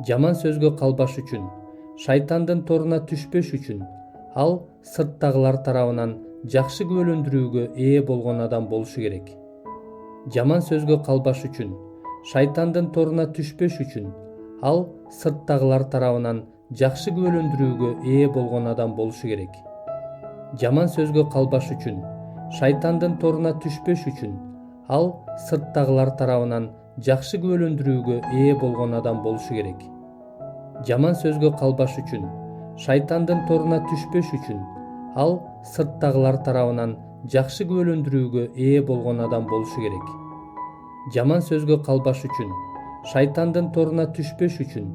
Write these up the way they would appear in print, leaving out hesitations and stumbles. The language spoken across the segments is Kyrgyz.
Жаман сөзгө калбаш үчүн, шайтандын торуна түшпөш үчүн ал сырттагылар тарабынан жакшы күбөлөндүрүүгө ээ болгон адам болушу керек. Жаман сөзгө калбаш үчүн, шайтандын торуна түшпөш үчүн ал сырттагылар тарабынан жакшы күбөлөндүрүүгө ээ болгон адам болушу керек. Жаман сөзгө калбаш үчүн, шайтандын торуна түшпөш үчүн ал сырттагылар тарабынан жакшы күбөлөндүрүүгө ээ болгон адам болушу керек. Жаман сөзгө калбаш үчүн, шайтандын торуна түшпөш үчүн ал сырттагылар тарабынан жакшы күбөлөндүрүүгө ээ болгон адам болушу керек. Жаман сөзгө калбаш үчүн, шайтандын торуна түшпөш үчүн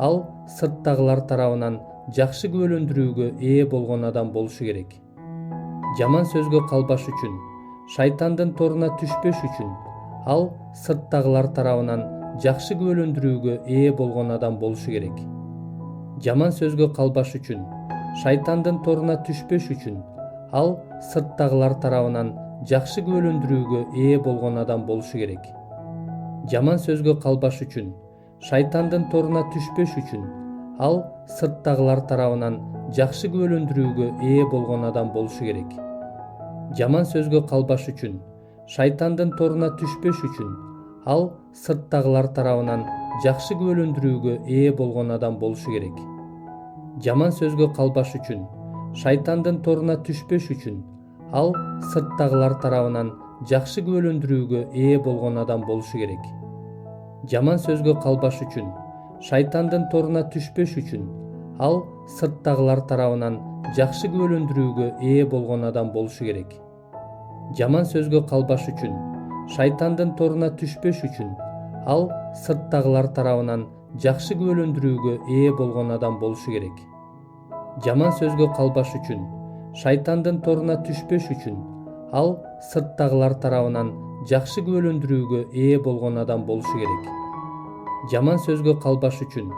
ал сырттагылар тарабынан жакшы күбөлөндүрүүгө ээ болгон адам болушу керек. Жаман сөзгө калбаш үчүн, шайтандын торуна түшпөш үчүн ал сырттагылар тарабынан жакшы күбөлөндүрүүгө ээ болгон адам болушу керек. Жаман сөзгө калбаш үчүн, шайтандын торуна түшпөш үчүн ал сырттагылар тарабынан жакшы күбөлөндүрүүгө ээ болгон адам болушу керек. Жаман сөзгө калбаш үчүн, шайтандын торуна түшпөш үчүн ал сырттагылар тарабынан жакшы күбөлөндүрүүгө ээ болгон адам болушу керек. Жаман сөзгө калбаш үчүн, шайтандын торуна түшпөш үчүн ал сырттагылар тарабынан жакшы күбөлөндүрүүгө ээ болгон адам болушу керек. Жаман сөзгө калбаш үчүн, шайтандын торуна түшпөш үчүн ал сырттагылар тарабынан жакшы күбөлөндүрүүгө ээ болгон адам болушу керек. Жаман сөзгө калбаш үчүн, шайтандын торуна түшпөш үчүн ал сырттагылар тарабынан жакшы күбөлөндүрүүгө ээ болгон адам болушу керек. Жаман сөзгө калбаш үчүн, шайтандын торуна түшпөш үчүн ал сырттагылар тарабынан жакшы күбөлөндүрүүгө ээ болгон адам болушу керек. Жаман сөзгө калбаш үчүн, шайтандын торуна түшпөш үчүн ал сырттагылар тарабынан жакшы күбөлөндүрүүгө ээ болгон адам болушу керек. Жаман сөзгө калбаш үчүн,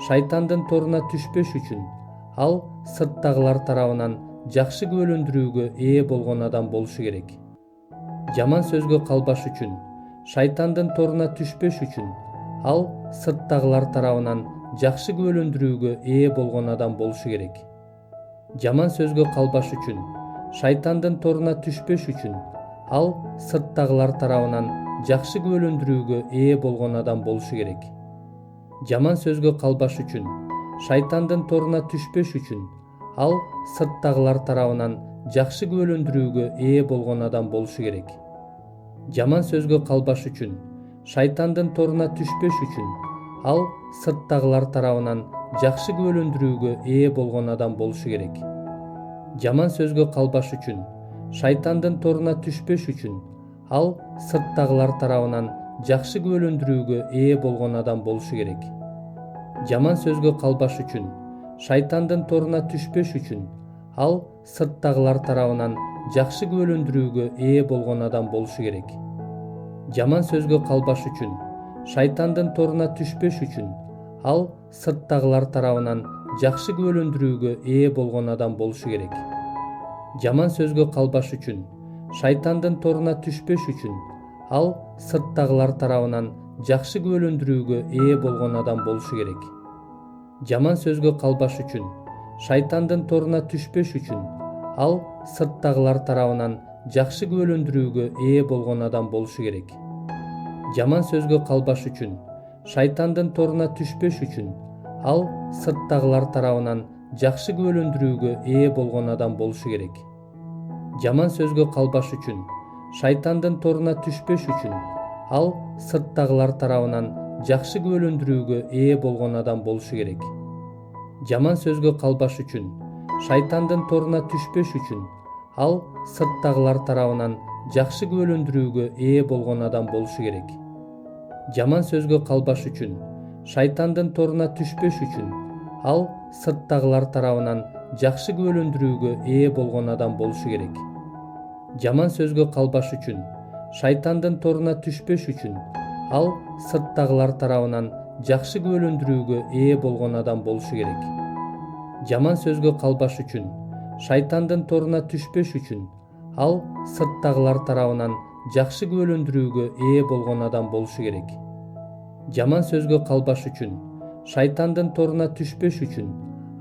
шайтандын торуна түшпөш үчүн ал сырттагылар тарабынан жакшы күбөлөндүрүүгө ээ болгон адам болушу керек. Жаман сөзгө калбаш үчүн, шайтандын торуна түшпөш үчүн ал сырттагылар тарабынан жакшы күбөлөндүрүүгө ээ болгон адам болушу керек. Жаман сөзгө калбаш үчүн, шайтандын торуна түшпөш үчүн ал сырттагылар тарабынан жакшы күбөлөндүрүүгө ээ болгон адам болушу керек. Жаман сөзгө калбаш үчүн, шайтандын торуна түшпөш үчүн ал сырттагылар тарабынан жакшы күбөлөндүрүүгө ээ болгон адам болушу керек. Жаман сөзгө калбаш үчүн, шайтандын торуна түшпөш үчүн ал сырттагылар тарабынан жакшы күбөлөндүрүүгө ээ болгон адам болушу керек. Жаман сөзгө калбаш үчүн, шайтандын торуна түшпөш үчүн ал сырттагылар тарабынан жакшы күбөлөндүрүүгө ээ болгон адам болушу керек. Жаман сөзгө калбаш үчүн, шайтандын торуна түшпөш үчүн ал сырттагылар тарабынан жакшы күбөлөндүрүүгө ээ болгон адам болушу керек. Жаман сөзгө калбаш үчүн, шайтандын торуна түшпөш үчүн ал сырттагылар тарабынан жакшы күбөлөндүрүүгө ээ болгон адам болушу керек. Жаман сөзгө калбаш үчүн, шайтандын торуна түшпөш үчүн ал сырттагылар тарабынан жакшы күбөлөндүрүүгө ээ болгон адам болушу керек. Жаман сөзгө калбаш үчүн, шайтандын торуна түшпөш үчүн ал сырттагылар тарабынан жакшы күбөлөндүрүүгө ээ болгон адам болушу керек. Жаман сөзгө калбаш үчүн, шайтандын торуна түшпөш үчүн ал сырттагылар тарабынан жакшы күбөлөндүрүүгө ээ болгон адам болушу керек. Жаман сөзгө калбаш үчүн, шайтандын торуна түшпөш үчүн ал сырттагылар тарабынан жакшы күбөлөндүрүүгө ээ болгон адам болушу керек. Жаман сөзгө калбаш үчүн, шайтандын торуна түшпөш үчүн ал сырттагылар тарабынан жакшы күбөлөндүрүүгө ээ болгон адам болушу керек. Жаман сөзгө калбаш үчүн, шайтандын торуна түшпөш үчүн ал сырттагылар тарабынан жакшы күбөлөндүрүүгө ээ болгон адам болушу керек. Жаман сөзгө калбаш үчүн, шайтандын торуна түшпөш үчүн ал сырттагылар тарабынан жакшы күбөлөндүрүүгө ээ болгон адам болушу керек. Жаман сөзгө калбаш үчүн, шайтандын торуна түшпөш үчүн ал сырттагылар тарабынан жакшы күбөлөндүрүүгө ээ болгон адам болушу керек. Жаман сөзгө калбаш үчүн, шайтандын торуна түшпөш үчүн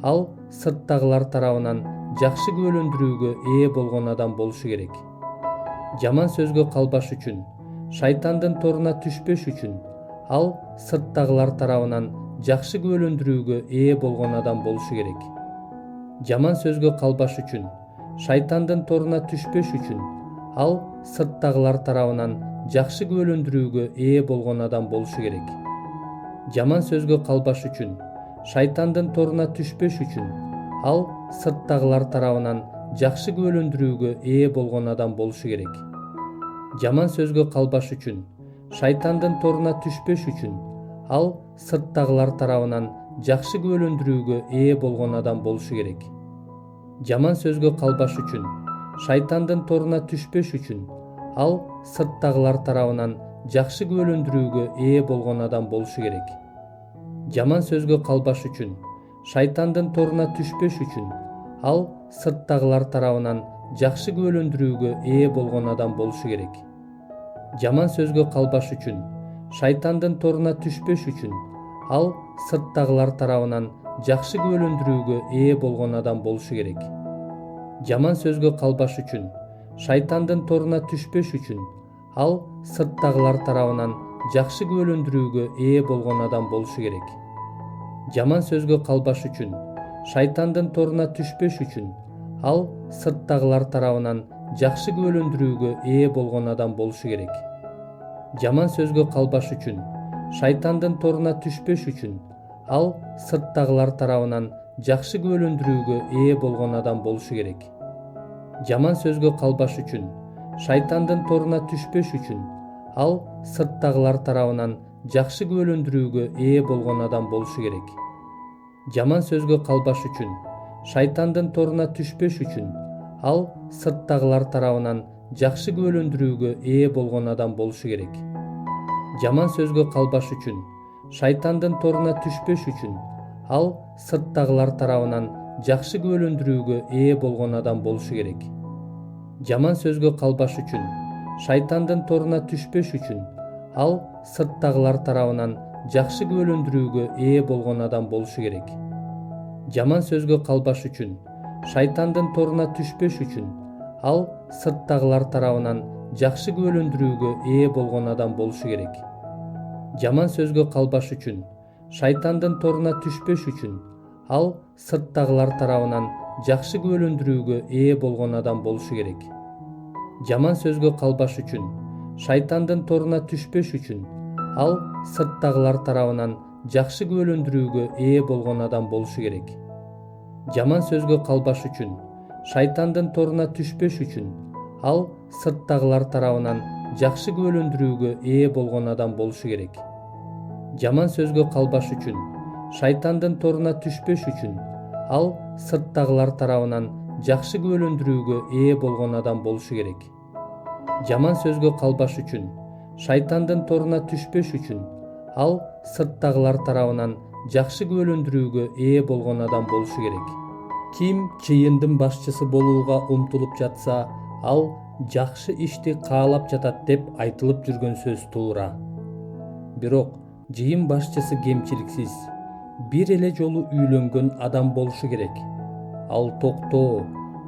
ал сырттагылар тарабынан жакшы күбөлөндүрүүгө ээ болгон адам болушу керек. Жаман сөзгө калбаш үчүн шайтандын торуна түшпөш үчүн ал сырттагылар тарабынан жакшы күбөлөндүрүүгө ээ болгон адам болушу керек. Жаман сөзгө калбаш үчүн шайтандын торуна түшпөш үчүн ал сырттагылар тарабынан жакшы күбөлөндүрүүгө ээ болгон адам болушу керек. Жаман сөзгө калбаш үчүн шайтандын торуна түшпөш үчүн ал сырттагылар тарабынан жакшы күбөлөндүрүүгө ээ болгон адам болушу керек. Жаман сөзгө калбаш үчүн шайтандын торуна түшпөш үчүн ал сырттагылар тарабынан жакшы күбөлөндүрүүгө ээ болгон адам болушу керек. Жаман сөзгө калбаш үчүн шайтандын торуна түшпөш үчүн ал сырттагылар тарабынан жакшы күбөлөндүрүүгө ээ болгон адам болушу керек. Жаман сөзгө калбаш үчүн шайтандын торуна түшпөш үчүн ал сырттагылар тарабынан жакшы күбөлөндүрүүгө ээ болгон адам болушу керек. Жаман сөзгө калбаш үчүн шайтандын торуна түшпөш үчүн ал сырттагылар тарабынан жакшы күбөлөндүрүүгө ээ болгон адам болушу керек. Жаман сөзгө калбаш үчүн шайтандын торуна түшпөш үчүн ал сырттагылар тарабынан жакшы күбөлөндүрүүгө ээ болгон адам болушу керек. Жаман сөзгө калбаш үчүн шайтандын торуна түшпөш үчүн ал сырттагылар тарабынан жакшы күбөлөндүрүүгө ээ болгон адам болушу керек. Жаман сөзгө калбаш үчүн шайтандын торуна түшпөш үчүн ал сырттагылар тарабынан жакшы күбөлөндүрүүгө ээ болгон адам болушу керек. Жаман сөзгө калбаш үчүн шайтандын торуна түшпөш үчүн ал сырттагылар тарабынан жакшы күбөлөндүрүүгө ээ болгон адам болушу керек. Жаман сөзгө калбаш үчүн шайтандын торуна түшпөш үчүн ал сырттагылар тарабынан жакшы күбөлөндүрүүгө ээ болгон адам болушу керек. Жаман сөзгө калбаш үчүн шайтандын торуна түшпөш үчүн ал сырттагылар тарабынан жакшы күбөлөндүрүүгө ээ болгон адам болушу керек. Жаман сөзгө калбаш үчүн шайтандын торуна түшпөш үчүн ал сырттагылар тарабынан жакшы күбөлөндүрүүгө ээ болгон адам болушу керек. Жаман сөзгө калбаш үчүн шайтандын торуна түшпөш үчүн ал сырттагылар тарабынан жакшы күбөлөндүрүүгө ээ болгон адам болушу керек. Жаман сөзгө калбаш үчүн шайтандын торуна түшпөш үчүн ал сырттагылар тарабынан жакшы күбөлөндүрүүгө ээ болгон адам болушу керек. Жаман сөзгө калбаш үчүн шайтандын торуна түшпөш үчүн ал сырттагылар тарабынан жакшы күбөлөндүрүүгө ээ болгон адам болушу керек. Жаман сөзгө калбаш үчүн шайтандын торуна түшпөш үчүн ал сырттагылар тарабынан жакшы күбөлөндүрүүгө ээ болгон адам болушу керек. Жаман сөзгө калбаш үчүн шайтандын торуна түшпөш үчүн ал сырттагылар тарабынан жакшы күбөлөндүрүүгө ээ болгон адам болушу керек. Жаман сөзгө калбаш үчүн шайтандын торуна түшпөш үчүн ал сырттагылар тарабынан жакшы күбөлөндүрүүгө ээ болгон адам болушу керек. Ким чыйындын башчысы болууга умтулуп жатса, ал жакшы ишти каалап жатат деп айтылып жүргөн сөз туура. Бирок жыйын башчысы кемчиликсиз, бир эле жолу үйлөнгөн адам болушу керек. Ал токтоо,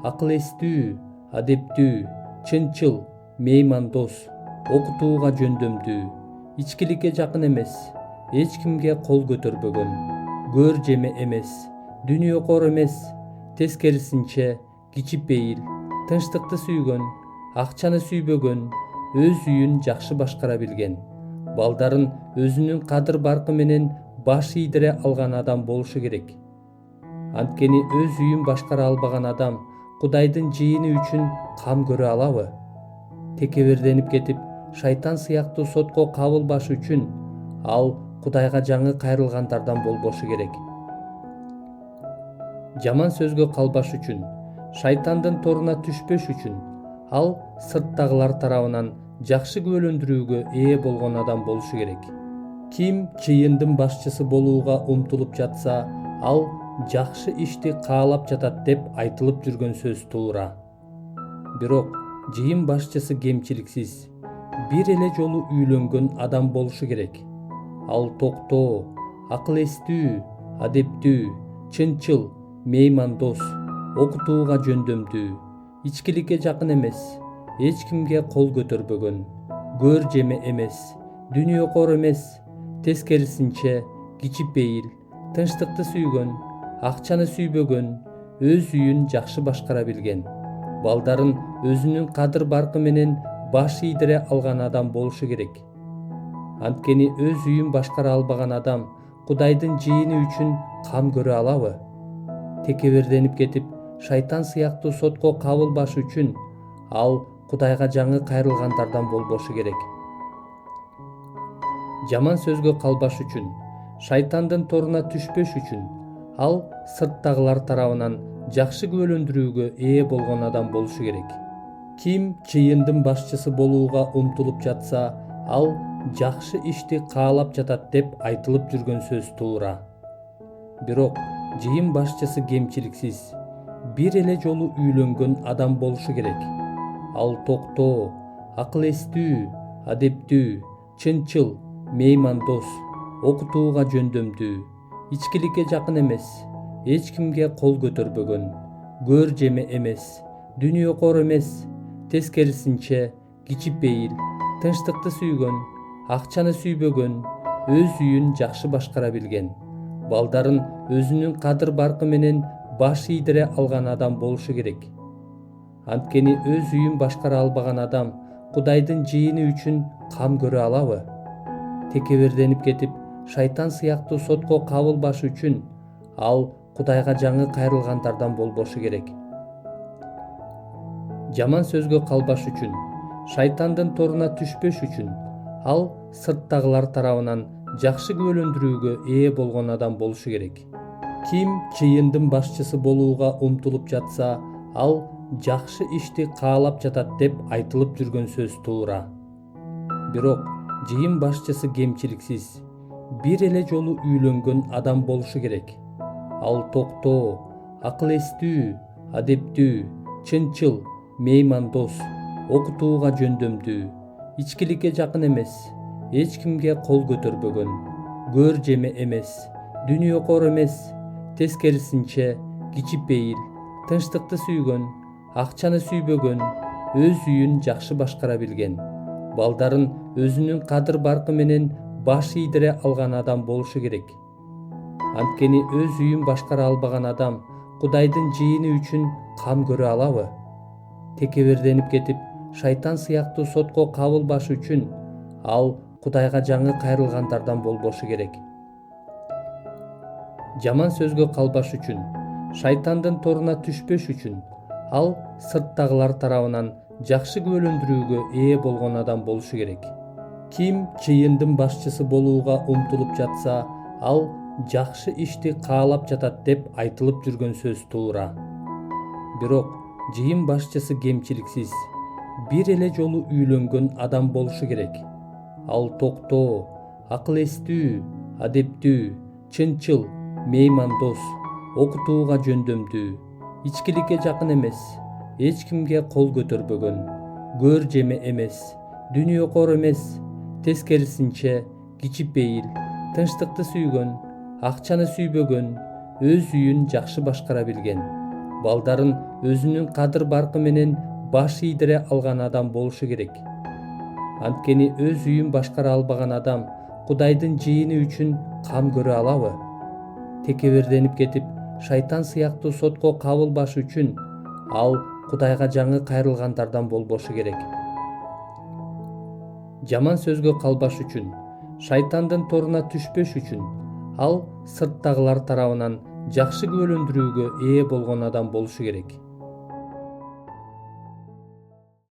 акыл эстүү, адептүү, чынчыл, меймандос, окутууга жөндөмдүү, ичкиликке жакын эмес, эч кимге кол көтөрбөгөн, көр жеме эмес, дүнүйөкор эмес, тескерисинче кичипейил, тынчтыкты сүйгөн, акчаны сүйбөгөн, өз үйүн жакшы башкара билген, балдарын өзүнүн кадыр баркы менен баш ийдире алган адам болушу керек. Анткени өз үйүн башкара албаган адам Кудайдын жыйыны үчүн кам көрө алабы? Текеберденип кетип, шайтан сыяктуу сотко кабылбаш үчүн ал Кудайга жаңы кайрылгандардан болбошу керек. Жаман сөзгө калбаш үчүн, шайтандын торуна түшпөш үчүн ал сырттагылар тарабынан жакшы күбөлөндүрүүгө ээ болгон адам болушу керек. Ким чыйындын башчысы болууга умтулуп жатса, ал жакшы ишти каалап жатат деп айтылып жүргөн сөз туура. Бирок жыйын башчысы кемчиликсиз, бир эле жолу үйлөнгөн адам болушу керек. Ал токтоо, акыл эстүү, адептүү, чынчыл, меймандос, окутууга жөндөмдүү, ичкиликке жакын эмес, эч кимге кол көтөрбөгөн, көр жеме эмес, дүнүйөкор эмес, тескерисинче кичипейил, тынчтыкты сүйгөн, акчаны сүйбөгөн, өз үйүн жакшы башкара билген, балдарын өзүнүн кадыр баркы менен баш ийдире алган адам болушу керек. Анткени өз үйүн башкара албаган адам Кудайдын жыйыны үчүн кам көрө алабы? Текеберденип кетип, шайтан сыяктуу сотко кабылбаш үчүн ал Кудайга жаңы кайрылгандардан болбошу керек. Жаман сөзгө калбаш үчүн, шайтандын торуна түшпөш үчүн ал сырттагылар тарабынан жакшы күбөлөндүрүүгө ээ болгон адам болушу керек. Ким чыйындын башчысы болууга умтулуп жатса, ал жакшы ишти каалап жатат деп айтылып жүргөн сөз туура. Бирок жыйын башчысы кемчиликсиз, бир эле жолу үйлөнгөн адам болушу керек. Ал токтоо, акыл эстүү, адептүү, чынчыл, меймандос, окутууга жөндөмдүү, ичкиликке жакын эмес, эч кимге кол көтөрбөгөн, көр жеме эмес, дүнүйөкор эмес, тескерисинче кичипейил, тынчтыкты сүйгөн, акчаны сүйбөгөн, өз үйүн жакшы башкара билген, балдарын өзүнүн кадыр баркы менен баш ийдире алган адам болушу керек. Анткени өз үйүн башкара албаган адам Кудайдын жыйыны үчүн кам көрө алабы? Текеберденип кетип, шайтан сыяктуу сотко кабылбаш үчүн ал Кудайга жаңы кайрылгандардан болбошу керек. Жаман сөзгө калбаш үчүн, шайтандын торуна түшпөш үчүн ал сырттагылар тарабынан жакшы күбөлөндүрүүгө ээ болгон адам болушу керек. Ким чыйындын башчысы болууга умтулуп жатса, ал жакшы ишти каалап жатат деп айтылып жүргөн сөз туура. Бирок жыйын башчысы кемчиликсиз, бир эле жолу үйлөнгөн адам болушу керек. Ал токтоо, акыл эстүү, адептүү, чынчыл, меймандос, окутууга жөндөмдүү, ичкиликке жакын эмес, эч кимге кол көтөрбөгөн, көр жеме эмес, дүнүйөкор эмес, тескерисинче кичипейил, тынчтыкты сүйгөн, акчаны сүйбөгөн, өз үйүн жакшы башкара билген, балдарын өзүнүн кадыр баркы менен баш ийдире алган адам болушу керек. Анткени өз үйүн башкара албаган адам Кудайдын жыйыны үчүн кам көрө алабы? Текеберденип кетип, шайтан сыяктуу сотко кабылбаш үчүн ал Кудайга жаңы кайрылгандардан болбошу керек. Жаман сөзгө калбаш үчүн, шайтандын торуна түшпөш үчүн ал сырттагылар тарабынан жакшы күбөлөндүрүүгө ээ болгон адам болушу керек. Ким чыйындын башчысы болууга умтулуп жатса, ал жакшы ишти каалап жатат деп айтылып жүргөн сөз туура. Бирок жыйын башчысы кемчиликсиз, бир эле жолу үйлөнгөн адам болушу керек. Ал токтоо, акыл эстүү, адептүү, чынчыл, меймандос, окутууга жөндөмдүү, ичкиликке жакын эмес, эч кимге кол көтөрбөгөн, көр жеме эмес, дүнүйөкор эмес, тескерисинче кичипейил, тынчтыкты сүйгөн, акчаны сүйбөгөн, өз үйүн жакшы башкара билген, балдарын өзүнүн кадыр баркы менен баш ийдире алган адам болушу керек. Анткени өз үйүн башкара албаган адам Кудайдын жыйыны үчүн кам көрө алабы? Текеберденип кетип, шайтан сыяктуу сотко кабылбаш үчүн ал Кудайга жаңы кайрылгандардан болбошу керек. Жаман сөзгө калбаш үчүн, шайтандын торуна түшпөш үчүн ал сырттагылар тарабынан жакшы күбөлөндүрүүгө ээ болгон адам болушу керек.